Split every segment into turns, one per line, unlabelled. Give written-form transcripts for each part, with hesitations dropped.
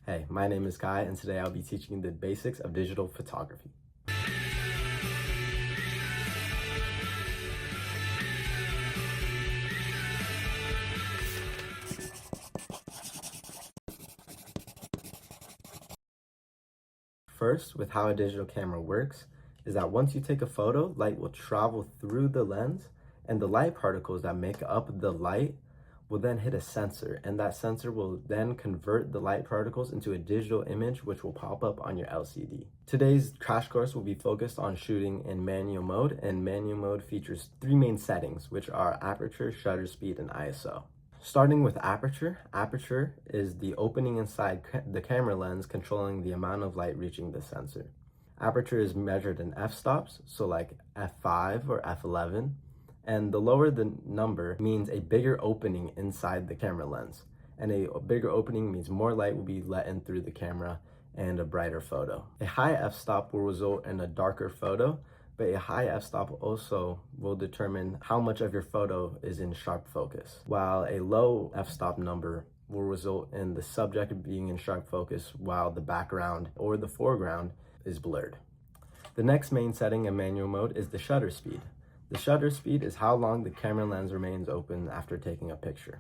Hey, my name is Kai, and today I'll be teaching you the basics of digital photography. First, with how a digital camera works, is that once you take a photo, light will travel through the lens, and the light particles that make up the light will then hit a sensor, and that sensor will then convert the light particles into a digital image which will pop up on your LCD. Today's crash course will be focused on shooting in manual mode, and manual mode features three main settings, which are aperture, shutter speed, and ISO. Starting with aperture, aperture is the opening inside the camera lens controlling the amount of light reaching the sensor. Aperture is measured in f-stops, so like f5 or f11, and the lower the number means a bigger opening inside the camera lens. And a bigger opening means more light will be let in through the camera and a brighter photo. A high f-stop will result in a darker photo, but a high f-stop also will determine how much of your photo is in sharp focus, while a low f-stop number will result in the subject being in sharp focus while the background or the foreground is blurred. The next main setting in manual mode is the shutter speed. The shutter speed is how long the camera lens remains open after taking a picture.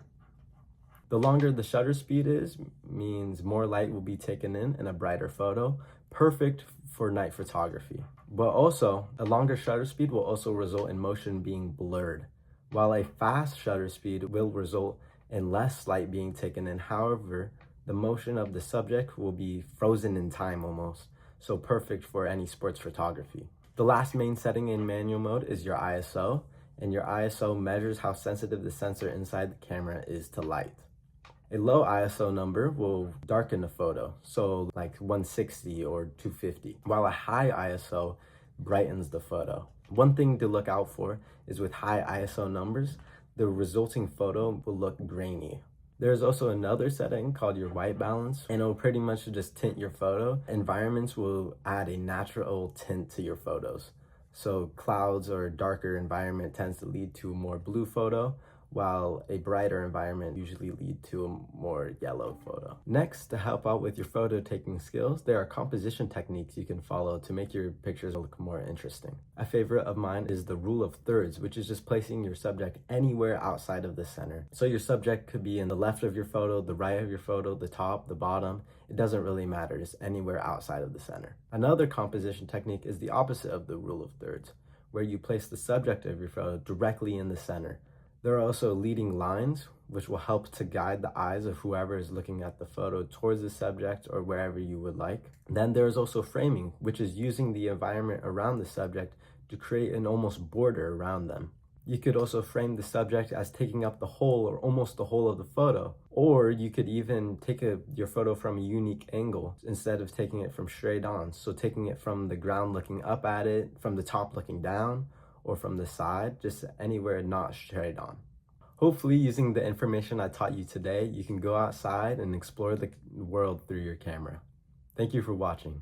The longer the shutter speed is, means more light will be taken in a brighter photo, perfect for night photography. But also, a longer shutter speed will also result in motion being blurred, while a fast shutter speed will result in less light being taken in. However, the motion of the subject will be frozen in time almost, so perfect for any sports photography. The last main setting in manual mode is your ISO, and your ISO measures how sensitive the sensor inside the camera is to light. A low ISO number will darken the photo, so like 160 or 250, while a high ISO brightens the photo. One thing to look out for is with high ISO numbers, the resulting photo will look grainy. There's also another setting called your white balance, and it'll pretty much just tint your photo. Environments will add a natural tint to your photos. So clouds or darker environment tends to lead to a more blue photo, while a brighter environment usually lead to a more yellow photo. Next, to help out with your photo taking skills, there are composition techniques you can follow to make your pictures look more interesting. A favorite of mine is the rule of thirds, which is just placing your subject anywhere outside of the center. So your subject could be in the left of your photo, the right of your photo, the top, the bottom. It doesn't really matter, just anywhere outside of the center. Another composition technique is the opposite of the rule of thirds, where you place the subject of your photo directly in the center. There are also leading lines, which will help to guide the eyes of whoever is looking at the photo towards the subject or wherever you would like. Then there is also framing, which is using the environment around the subject to create an almost border around them. You could also frame the subject as taking up the whole or almost the whole of the photo. Or you could even take your photo from a unique angle instead of taking it from straight on. So taking it from the ground looking up at it, from the top looking down, or from the side, just anywhere not straight on. Hopefully, using the information I taught you today, you can go outside and explore the world through your camera. Thank you for watching.